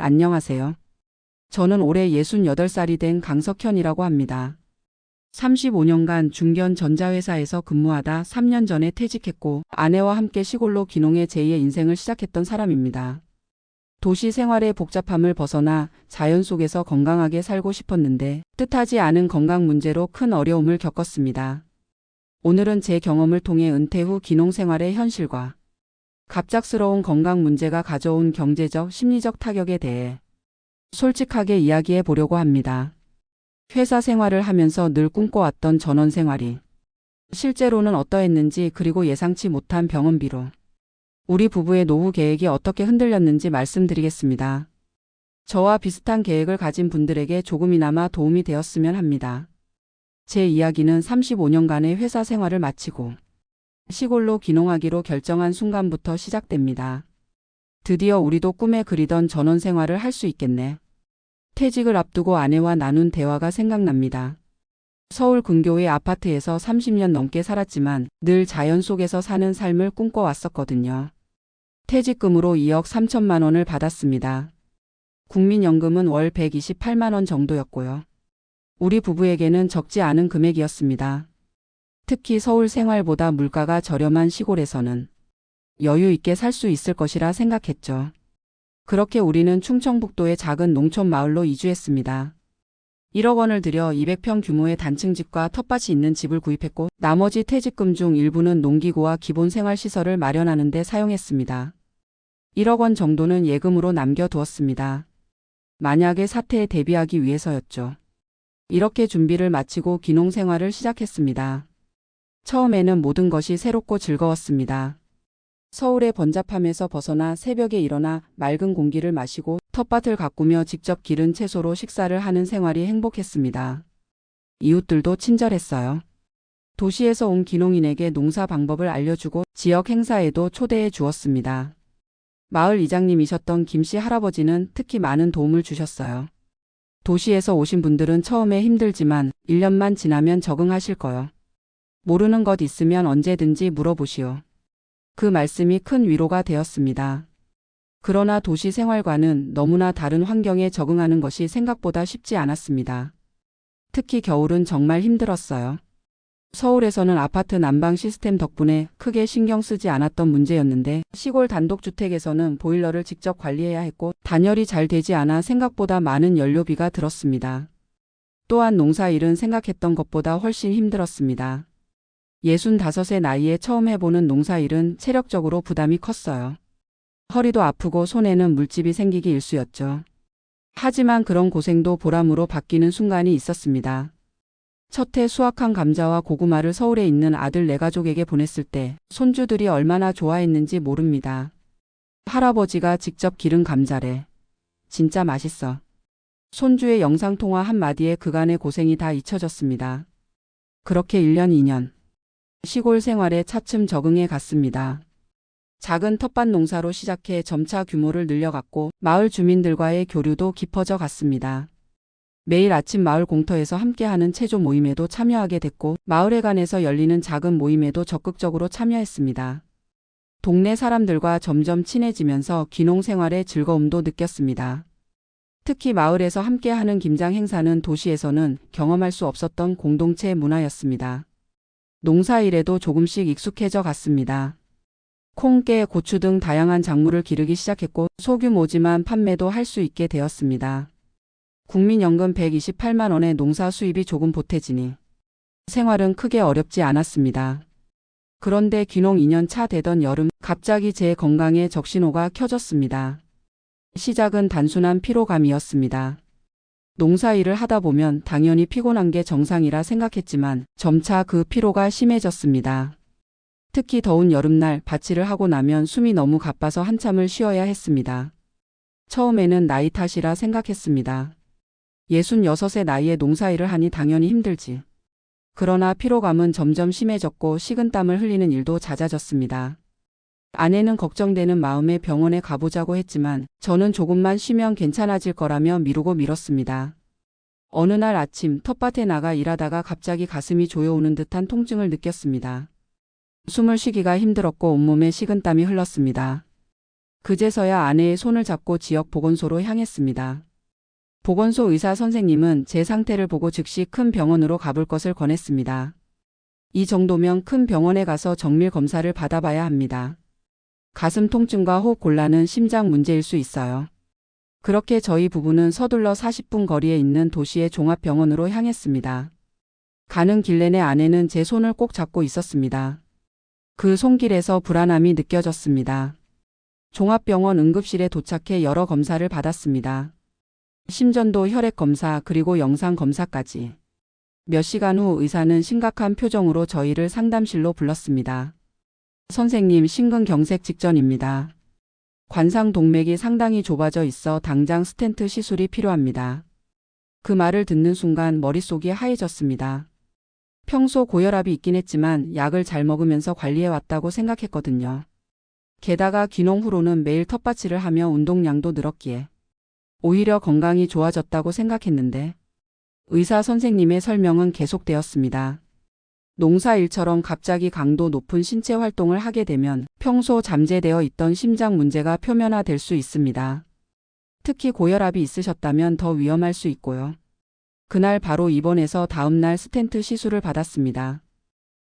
안녕하세요. 저는 올해 68살이 된 강석현이라고 합니다. 35년간 중견 전자회사에서 근무하다 3년 전에 퇴직했고 아내와 함께 시골로 귀농해 제2의 인생을 시작했던 사람입니다. 도시 생활의 복잡함을 벗어나 자연 속에서 건강하게 살고 싶었는데 뜻하지 않은 건강 문제로 큰 어려움을 겪었습니다. 오늘은 제 경험을 통해 은퇴 후 귀농 생활의 현실과 갑작스러운 건강 문제가 가져온 경제적, 심리적 타격에 대해 솔직하게 이야기해 보려고 합니다. 회사 생활을 하면서 늘 꿈꿔왔던 전원 생활이 실제로는 어떠했는지, 그리고 예상치 못한 병원비로 우리 부부의 노후 계획이 어떻게 흔들렸는지 말씀드리겠습니다. 저와 비슷한 계획을 가진 분들에게 조금이나마 도움이 되었으면 합니다. 제 이야기는 35년간의 회사 생활을 마치고 시골로 귀농하기로 결정한 순간부터 시작됩니다. 드디어 우리도 꿈에 그리던 전원 생활을 할 수 있겠네. 퇴직을 앞두고 아내와 나눈 대화가 생각납니다. 서울 근교의 아파트에서 30년 넘게 살았지만 늘 자연 속에서 사는 삶을 꿈꿔왔었거든요. 퇴직금으로 2억 3천만 원을 받았습니다. 국민연금은 월 128만 원 정도였고요. 우리 부부에게는 적지 않은 금액이었습니다. 특히 서울 생활보다 물가가 저렴한 시골에서는 여유 있게 살 수 있을 것이라 생각했죠. 그렇게 우리는 충청북도의 작은 농촌 마을로 이주했습니다. 1억 원을 들여 200평 규모의 단층 집과 텃밭이 있는 집을 구입했고 나머지 퇴직금 중 일부는 농기구와 기본 생활시설을 마련하는 데 사용했습니다. 1억 원 정도는 예금으로 남겨두었습니다. 만약의 사태에 대비하기 위해서였죠. 이렇게 준비를 마치고 귀농 생활을 시작했습니다. 처음에는 모든 것이 새롭고 즐거웠습니다. 서울의 번잡함에서 벗어나 새벽에 일어나 맑은 공기를 마시고 텃밭을 가꾸며 직접 기른 채소로 식사를 하는 생활이 행복했습니다. 이웃들도 친절했어요. 도시에서 온 귀농인에게 농사 방법을 알려주고 지역 행사에도 초대해 주었습니다. 마을 이장님이셨던 김씨 할아버지는 특히 많은 도움을 주셨어요. 도시에서 오신 분들은 처음에 힘들지만 1년만 지나면 적응하실 거요. 모르는 것 있으면 언제든지 물어보시오. 그 말씀이 큰 위로가 되었습니다. 그러나 도시 생활과는 너무나 다른 환경에 적응하는 것이 생각보다 쉽지 않았습니다. 특히 겨울은 정말 힘들었어요. 서울에서는 아파트 난방 시스템 덕분에 크게 신경 쓰지 않았던 문제였는데 시골 단독주택에서는 보일러를 직접 관리해야 했고 단열이 잘 되지 않아 생각보다 많은 연료비가 들었습니다. 또한 농사일은 생각했던 것보다 훨씬 힘들었습니다. 65의 나이에 처음 해보는 농사일은 체력적으로 부담이 컸어요. 허리도 아프고 손에는 물집이 생기기 일쑤였죠. 하지만 그런 고생도 보람으로 바뀌는 순간이 있었습니다. 첫 해 수확한 감자와 고구마를 서울에 있는 아들 네 가족에게 보냈을 때 손주들이 얼마나 좋아했는지 모릅니다. 할아버지가 직접 기른 감자래. 진짜 맛있어. 손주의 영상통화 한마디에 그간의 고생이 다 잊혀졌습니다. 그렇게 1년 2년. 시골 생활에 차츰 적응해 갔습니다. 작은 텃밭 농사로 시작해 점차 규모를 늘려갔고 마을 주민들과의 교류도 깊어져 갔습니다. 매일 아침 마을 공터에서 함께하는 체조 모임에도 참여하게 됐고 마을회관에서 열리는 작은 모임에도 적극적으로 참여했습니다. 동네 사람들과 점점 친해지면서 귀농 생활의 즐거움도 느꼈습니다. 특히 마을에서 함께하는 김장 행사는 도시에서는 경험할 수 없었던 공동체 문화였습니다. 농사일에도 조금씩 익숙해져 갔습니다. 콩, 깨, 고추 등 다양한 작물을 기르기 시작했고 소규모지만 판매도 할 수 있게 되었습니다. 국민연금 128만 원의 농사 수입이 조금 보태지니 생활은 크게 어렵지 않았습니다. 그런데 귀농 2년 차 되던 여름 갑자기 제 건강에 적신호가 켜졌습니다. 시작은 단순한 피로감이었습니다. 농사일을 하다 보면 당연히 피곤한 게 정상이라 생각했지만 점차 그 피로가 심해졌습니다. 특히 더운 여름날 밭일을 하고 나면 숨이 너무 가빠서 한참을 쉬어야 했습니다. 처음에는 나이 탓이라 생각했습니다. 66의 나이에 농사일을 하니 당연히 힘들지. 그러나 피로감은 점점 심해졌고 식은땀을 흘리는 일도 잦아졌습니다. 아내는 걱정되는 마음에 병원에 가보자고 했지만 저는 조금만 쉬면 괜찮아질 거라며 미루고 미뤘습니다. 어느 날 아침 텃밭에 나가 일하다가 갑자기 가슴이 조여오는 듯한 통증을 느꼈습니다. 숨을 쉬기가 힘들었고 온몸에 식은땀이 흘렀습니다. 그제서야 아내의 손을 잡고 지역 보건소로 향했습니다. 보건소 의사 선생님은 제 상태를 보고 즉시 큰 병원으로 가볼 것을 권했습니다. 이 정도면 큰 병원에 가서 정밀 검사를 받아봐야 합니다. 가슴 통증과 호흡 곤란은 심장 문제일 수 있어요. 그렇게 저희 부부는 서둘러 40분 거리에 있는 도시의 종합병원으로 향했습니다. 가는 길 내내 아내는 제 손을 꼭 잡고 있었습니다. 그 손길에서 불안함이 느껴졌습니다. 종합병원 응급실에 도착해 여러 검사를 받았습니다. 심전도 혈액 검사 그리고 영상 검사까지. 몇 시간 후 의사는 심각한 표정으로 저희를 상담실로 불렀습니다. 선생님, 심근경색 직전입니다. 관상 동맥이 상당히 좁아져 있어 당장 스텐트 시술이 필요합니다. 그 말을 듣는 순간 머릿속이 하얘졌습니다. 평소 고혈압이 있긴 했지만 약을 잘 먹으면서 관리해왔다고 생각했거든요. 게다가 귀농 후로는 매일 텃밭일을 하며 운동량도 늘었기에 오히려 건강이 좋아졌다고 생각했는데 의사 선생님의 설명은 계속되었습니다. 농사일처럼 갑자기 강도 높은 신체 활동을 하게 되면 평소 잠재되어 있던 심장 문제가 표면화될 수 있습니다. 특히 고혈압이 있으셨다면 더 위험할 수 있고요. 그날 바로 입원해서 다음날 스텐트 시술을 받았습니다.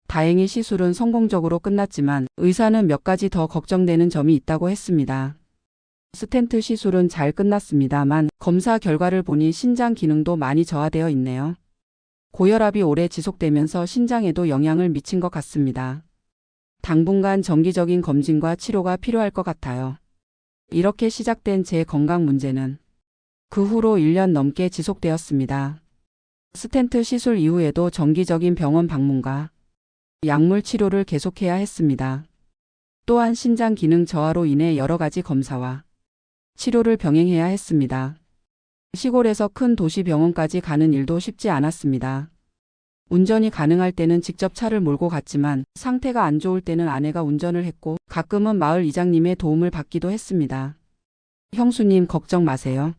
다행히 시술은 성공적으로 끝났지만 의사는 몇 가지 더 걱정되는 점이 있다고 했습니다. 스텐트 시술은 잘 끝났습니다만 검사 결과를 보니 신장 기능도 많이 저하되어 있네요. 고혈압이 오래 지속되면서 신장에도 영향을 미친 것 같습니다. 당분간 정기적인 검진과 치료가 필요할 것 같아요. 이렇게 시작된 제 건강 문제는 그 후로 1년 넘게 지속되었습니다. 스텐트 시술 이후에도 정기적인 병원 방문과 약물 치료를 계속해야 했습니다. 또한 신장 기능 저하로 인해 여러 가지 검사와 치료를 병행해야 했습니다. 시골에서 큰 도시 병원까지 가는 일도 쉽지 않았습니다. 운전이 가능할 때는 직접 차를 몰고 갔지만 상태가 안 좋을 때는 아내가 운전을 했고 가끔은 마을 이장님의 도움을 받기도 했습니다. 형수님, 걱정 마세요.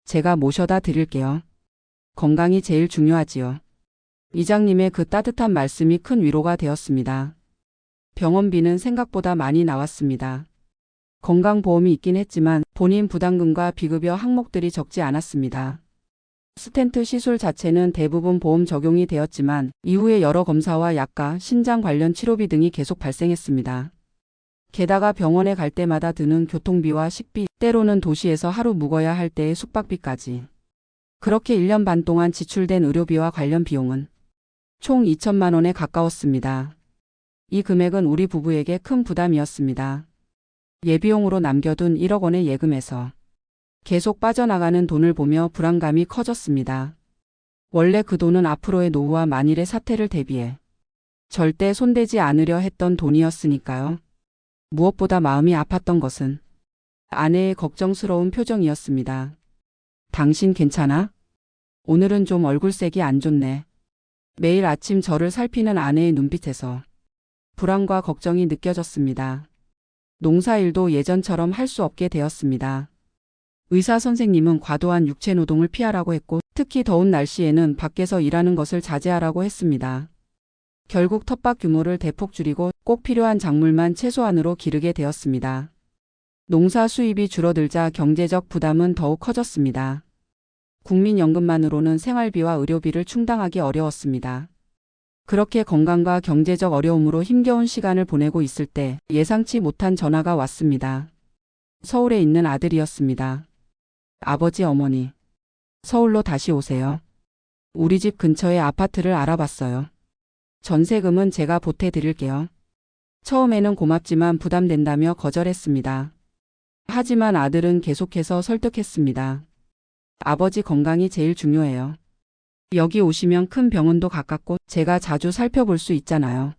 제가 모셔다 드릴게요. 건강이 제일 중요하지요. 이장님의 그 따뜻한 말씀이 큰 위로가 되었습니다. 병원비는 생각보다 많이 나왔습니다. 건강보험이 있긴 했지만 본인 부담금과 비급여 항목들이 적지 않았습니다. 스텐트 시술 자체는 대부분 보험 적용이 되었지만 이후에 여러 검사와 약과 신장 관련 치료비 등이 계속 발생했습니다. 게다가 병원에 갈 때마다 드는 교통비와 식비, 때로는 도시에서 하루 묵어야 할 때의 숙박비까지. 그렇게 1년 반 동안 지출된 의료비와 관련 비용은 총 2천만 원에 가까웠습니다. 이 금액은 우리 부부에게 큰 부담이었습니다. 예비용으로 남겨둔 1억 원의 예금에서 계속 빠져나가는 돈을 보며 불안감이 커졌습니다. 원래 그 돈은 앞으로의 노후와 만일의 사태를 대비해 절대 손대지 않으려 했던 돈이었으니까요. 무엇보다 마음이 아팠던 것은 아내의 걱정스러운 표정이었습니다. 당신 괜찮아? 오늘은 좀 얼굴색이 안 좋네. 매일 아침 저를 살피는 아내의 눈빛에서 불안과 걱정이 느껴졌습니다. 농사일도 예전처럼 할 수 없게 되었습니다. 의사 선생님은 과도한 육체 노동을 피하라고 했고 특히 더운 날씨에는 밖에서 일하는 것을 자제하라고 했습니다. 결국 텃밭 규모를 대폭 줄이고 꼭 필요한 작물만 최소한으로 기르게 되었습니다. 농사 수입이 줄어들자 경제적 부담은 더욱 커졌습니다. 국민연금만으로는 생활비와 의료비를 충당하기 어려웠습니다. 그렇게 건강과 경제적 어려움으로 힘겨운 시간을 보내고 있을 때 예상치 못한 전화가 왔습니다. 서울에 있는 아들이었습니다. 아버지, 어머니, 서울로 다시 오세요. 우리 집 근처에 아파트를 알아봤어요. 전세금은 제가 보태드릴게요. 처음에는 고맙지만 부담된다며 거절했습니다. 하지만 아들은 계속해서 설득했습니다. 아버지 건강이 제일 중요해요. 여기 오시면 큰 병원도 가깝고 제가 자주 살펴볼 수 있잖아요.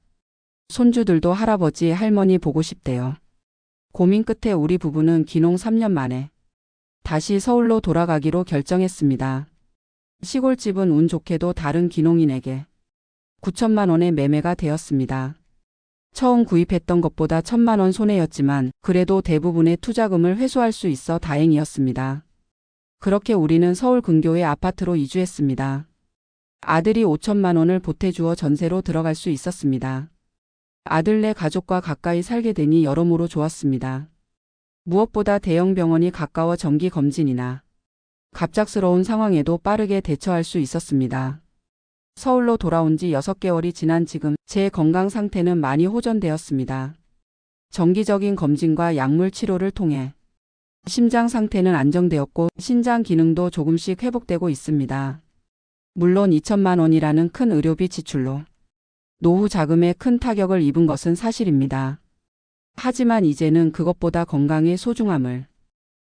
손주들도 할아버지, 할머니 보고 싶대요. 고민 끝에 우리 부부는 귀농 3년 만에 다시 서울로 돌아가기로 결정했습니다. 시골집은 운 좋게도 다른 귀농인에게 9천만 원의 매매가 되었습니다. 처음 구입했던 것보다 1,000만 원 손해였지만 그래도 대부분의 투자금을 회수할 수 있어 다행이었습니다. 그렇게 우리는 서울 근교의 아파트로 이주했습니다. 아들이 5천만 원을 보태주어 전세로 들어갈 수 있었습니다. 아들네 가족과 가까이 살게 되니 여러모로 좋았습니다. 무엇보다 대형 병원이 가까워 정기 검진이나 갑작스러운 상황에도 빠르게 대처할 수 있었습니다. 서울로 돌아온 지 6개월이 지난 지금 제 건강 상태는 많이 호전되었습니다. 정기적인 검진과 약물 치료를 통해 심장 상태는 안정되었고 신장 기능도 조금씩 회복되고 있습니다. 물론 2천만 원이라는 큰 의료비 지출로 노후 자금에 큰 타격을 입은 것은 사실입니다. 하지만 이제는 그것보다 건강의 소중함을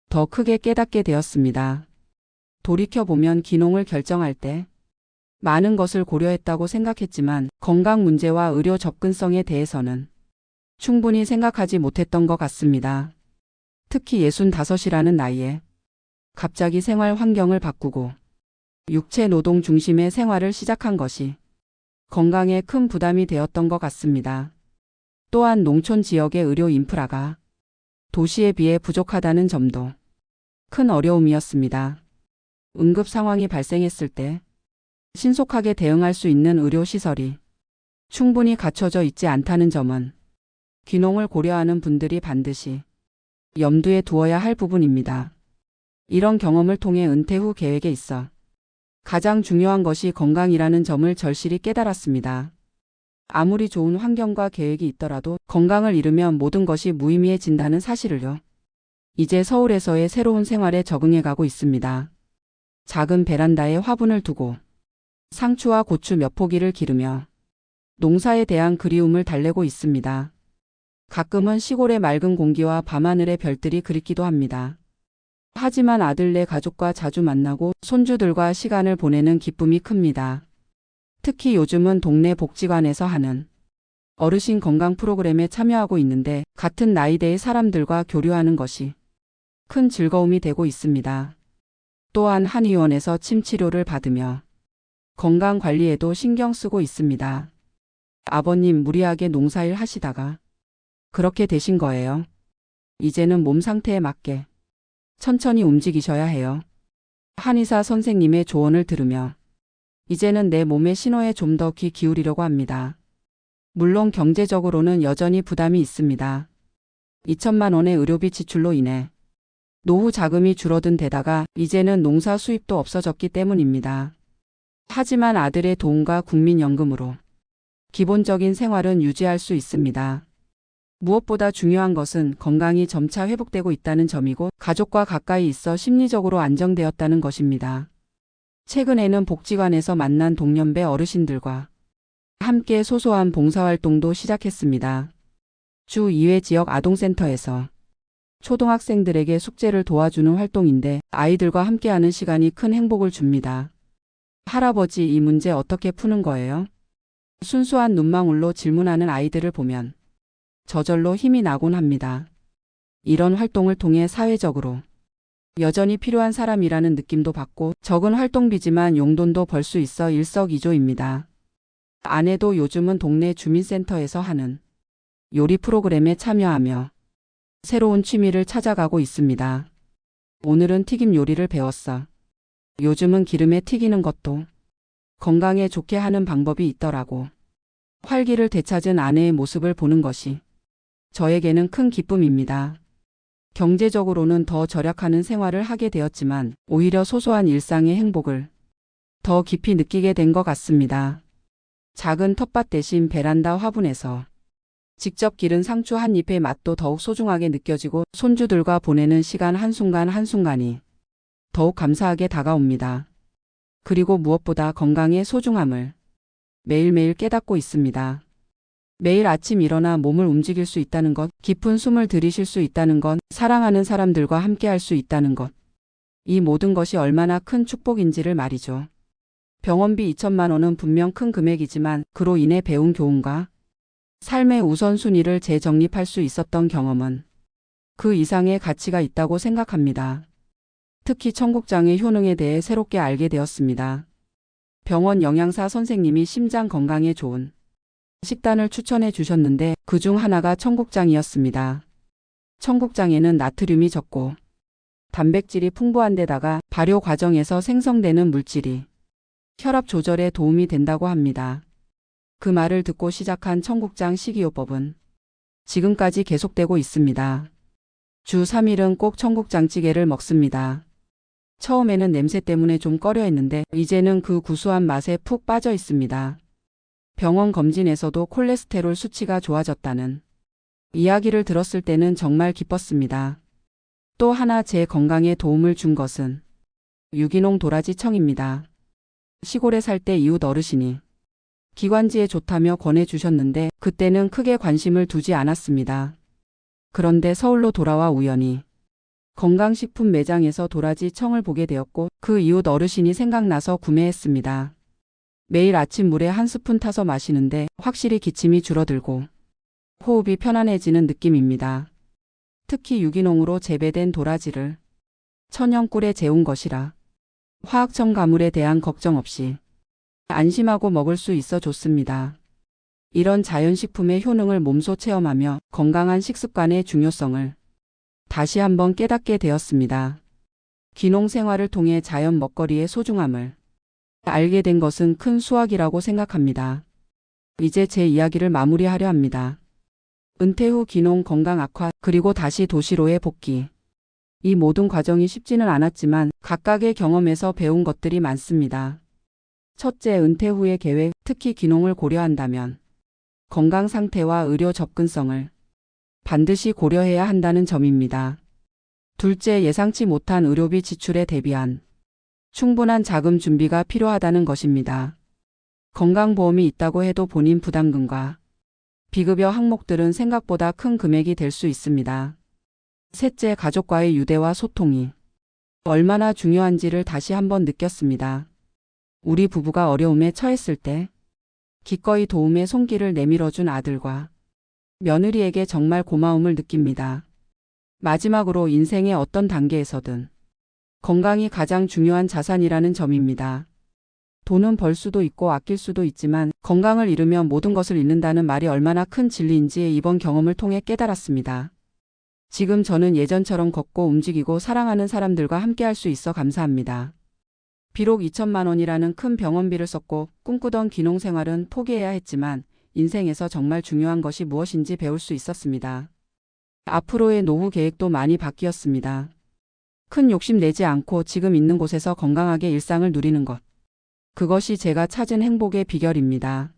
더 크게 깨닫게 되었습니다. 돌이켜보면 기농을 결정할 때 많은 것을 고려했다고 생각했지만 건강 문제와 의료 접근성에 대해서는 충분히 생각하지 못했던 것 같습니다. 특히 65이라는 나이에 갑자기 생활 환경을 바꾸고 육체 노동 중심의 생활을 시작한 것이 건강에 큰 부담이 되었던 것 같습니다. 또한 농촌 지역의 의료 인프라가 도시에 비해 부족하다는 점도 큰 어려움이었습니다. 응급 상황이 발생했을 때 신속하게 대응할 수 있는 의료시설이 충분히 갖춰져 있지 않다는 점은 귀농을 고려하는 분들이 반드시 염두에 두어야 할 부분입니다. 이런 경험을 통해 은퇴 후 계획에 있어 가장 중요한 것이 건강이라는 점을 절실히 깨달았습니다. 아무리 좋은 환경과 계획이 있더라도 건강을 잃으면 모든 것이 무의미해진다는 사실을요. 이제 서울에서의 새로운 생활에 적응해 가고 있습니다. 작은 베란다에 화분을 두고 상추와 고추 몇 포기를 기르며 농사에 대한 그리움을 달래고 있습니다. 가끔은 시골의 맑은 공기와 밤하늘의 별들이 그립기도 합니다. 하지만 아들네 가족과 자주 만나고 손주들과 시간을 보내는 기쁨이 큽니다. 특히 요즘은 동네 복지관에서 하는 어르신 건강 프로그램에 참여하고 있는데 같은 나이대의 사람들과 교류하는 것이 큰 즐거움이 되고 있습니다. 또한 한의원에서 침 치료를 받으며 건강 관리에도 신경 쓰고 있습니다. 아버님 무리하게 농사일 하시다가 그렇게 되신 거예요. 이제는 몸 상태에 맞게 천천히 움직이셔야 해요. 한의사 선생님의 조언을 들으며 이제는 내 몸의 신호에 좀 더 귀 기울이려고 합니다. 물론 경제적으로는 여전히 부담이 있습니다. 2천만 원의 의료비 지출로 인해 노후 자금이 줄어든 데다가 이제는 농사 수입도 없어졌기 때문입니다. 하지만 아들의 도움과 국민연금으로 기본적인 생활은 유지할 수 있습니다. 무엇보다 중요한 것은 건강이 점차 회복되고 있다는 점이고 가족과 가까이 있어 심리적으로 안정되었다는 것입니다. 최근에는 복지관에서 만난 동년배 어르신들과 함께 소소한 봉사활동도 시작했습니다. 주 2회 지역 아동센터에서 초등학생들에게 숙제를 도와주는 활동인데 아이들과 함께하는 시간이 큰 행복을 줍니다. 할아버지, 이 문제 어떻게 푸는 거예요? 순수한 눈망울로 질문하는 아이들을 보면 저절로 힘이 나곤 합니다. 이런 활동을 통해 사회적으로 여전히 필요한 사람이라는 느낌도 받고 적은 활동비지만 용돈도 벌 수 있어 일석이조입니다. 아내도 요즘은 동네 주민센터에서 하는 요리 프로그램에 참여하며 새로운 취미를 찾아가고 있습니다. 오늘은 튀김 요리를 배웠어. 요즘은 기름에 튀기는 것도 건강에 좋게 하는 방법이 있더라고. 활기를 되찾은 아내의 모습을 보는 것이 저에게는 큰 기쁨입니다. 경제적으로는 더 절약하는 생활을 하게 되었지만 오히려 소소한 일상의 행복을 더 깊이 느끼게 된 것 같습니다. 작은 텃밭 대신 베란다 화분에서 직접 기른 상추 한 잎의 맛도 더욱 소중하게 느껴지고 손주들과 보내는 시간 한순간 한순간이 더욱 감사하게 다가옵니다. 그리고 무엇보다 건강의 소중함을 매일매일 깨닫고 있습니다. 매일 아침 일어나 몸을 움직일 수 있다는 것, 깊은 숨을 들이쉴 수 있다는 것, 사랑하는 사람들과 함께 할 수 있다는 것. 이 모든 것이 얼마나 큰 축복인지를 말이죠. 병원비 2천만 원은 분명 큰 금액이지만 그로 인해 배운 교훈과 삶의 우선순위를 재정립할 수 있었던 경험은 그 이상의 가치가 있다고 생각합니다. 특히 청국장의 효능에 대해 새롭게 알게 되었습니다. 병원 영양사 선생님이 심장 건강에 좋은 식단을 추천해 주셨는데 그중 하나가 청국장이었습니다. 청국장에는 나트륨이 적고 단백질이 풍부한 데다가 발효 과정에서 생성되는 물질이 혈압 조절에 도움이 된다고 합니다. 그 말을 듣고 시작한 청국장 식이요법은 지금까지 계속되고 있습니다. 주 3일은 꼭 청국장찌개를 먹습니다. 처음에는 냄새 때문에 좀 꺼려 했는데 이제는 그 구수한 맛에 푹 빠져 있습니다. 병원 검진에서도 콜레스테롤 수치가 좋아졌다는 이야기를 들었을 때는 정말 기뻤습니다. 또 하나 제 건강에 도움을 준 것은 유기농 도라지청입니다. 시골에 살 때 이웃 어르신이 기관지에 좋다며 권해주셨는데 그때는 크게 관심을 두지 않았습니다. 그런데 서울로 돌아와 우연히 건강식품 매장에서 도라지청을 보게 되었고 그 이웃 어르신이 생각나서 구매했습니다. 매일 아침 물에 한 스푼 타서 마시는데 확실히 기침이 줄어들고 호흡이 편안해지는 느낌입니다. 특히 유기농으로 재배된 도라지를 천연 꿀에 재운 것이라 화학 첨가물에 대한 걱정 없이 안심하고 먹을 수 있어 좋습니다. 이런 자연식품의 효능을 몸소 체험하며 건강한 식습관의 중요성을 다시 한번 깨닫게 되었습니다. 귀농 생활을 통해 자연 먹거리의 소중함을 알게 된 것은 큰 수확이라고 생각합니다. 이제 제 이야기를 마무리하려 합니다. 은퇴 후 귀농 건강 악화 그리고 다시 도시로의 복귀. 이 모든 과정이 쉽지는 않았지만 각각의 경험에서 배운 것들이 많습니다. 첫째, 은퇴 후의 계획, 특히 귀농을 고려한다면 건강 상태와 의료 접근성을 반드시 고려해야 한다는 점입니다. 둘째, 예상치 못한 의료비 지출에 대비한 충분한 자금 준비가 필요하다는 것입니다. 건강보험이 있다고 해도 본인 부담금과 비급여 항목들은 생각보다 큰 금액이 될 수 있습니다. 셋째, 가족과의 유대와 소통이 얼마나 중요한지를 다시 한번 느꼈습니다. 우리 부부가 어려움에 처했을 때 기꺼이 도움의 손길을 내밀어준 아들과 며느리에게 정말 고마움을 느낍니다. 마지막으로 인생의 어떤 단계에서든 건강이 가장 중요한 자산이라는 점입니다. 돈은 벌 수도 있고 아낄 수도 있지만 건강을 잃으면 모든 것을 잃는다는 말이 얼마나 큰 진리인지 이번 경험을 통해 깨달았습니다. 지금 저는 예전처럼 걷고 움직이고 사랑하는 사람들과 함께할 수 있어 감사합니다. 비록 2천만 원이라는 큰 병원비를 썼고 꿈꾸던 귀농 생활은 포기해야 했지만 인생에서 정말 중요한 것이 무엇인지 배울 수 있었습니다. 앞으로의 노후 계획도 많이 바뀌었습니다. 큰 욕심 내지 않고 지금 있는 곳에서 건강하게 일상을 누리는 것. 그것이 제가 찾은 행복의 비결입니다.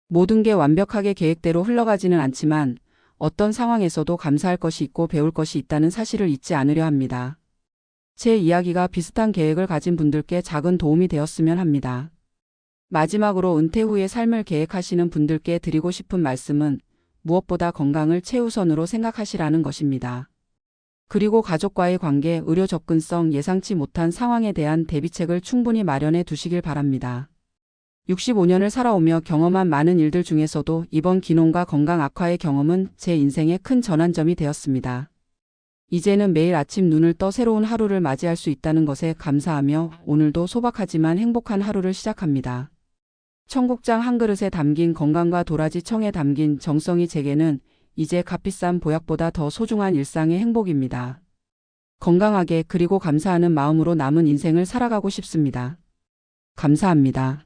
모든 게 완벽하게 계획대로 흘러가지는 않지만 어떤 상황에서도 감사할 것이 있고 배울 것이 있다는 사실을 잊지 않으려 합니다. 제 이야기가 비슷한 계획을 가진 분들께 작은 도움이 되었으면 합니다. 마지막으로 은퇴 후의 삶을 계획하시는 분들께 드리고 싶은 말씀은 무엇보다 건강을 최우선으로 생각하시라는 것입니다. 그리고 가족과의 관계, 의료 접근성, 예상치 못한 상황에 대한 대비책을 충분히 마련해 두시길 바랍니다. 65년을 살아오며 경험한 많은 일들 중에서도 이번 귀농과 건강 악화의 경험은 제 인생의 큰 전환점이 되었습니다. 이제는 매일 아침 눈을 떠 새로운 하루를 맞이할 수 있다는 것에 감사하며 오늘도 소박하지만 행복한 하루를 시작합니다. 청국장 한 그릇에 담긴 건강과 도라지청에 담긴 정성이 제게는 이제 값비싼 보약보다 더 소중한 일상의 행복입니다. 건강하게 그리고 감사하는 마음으로 남은 인생을 살아가고 싶습니다. 감사합니다.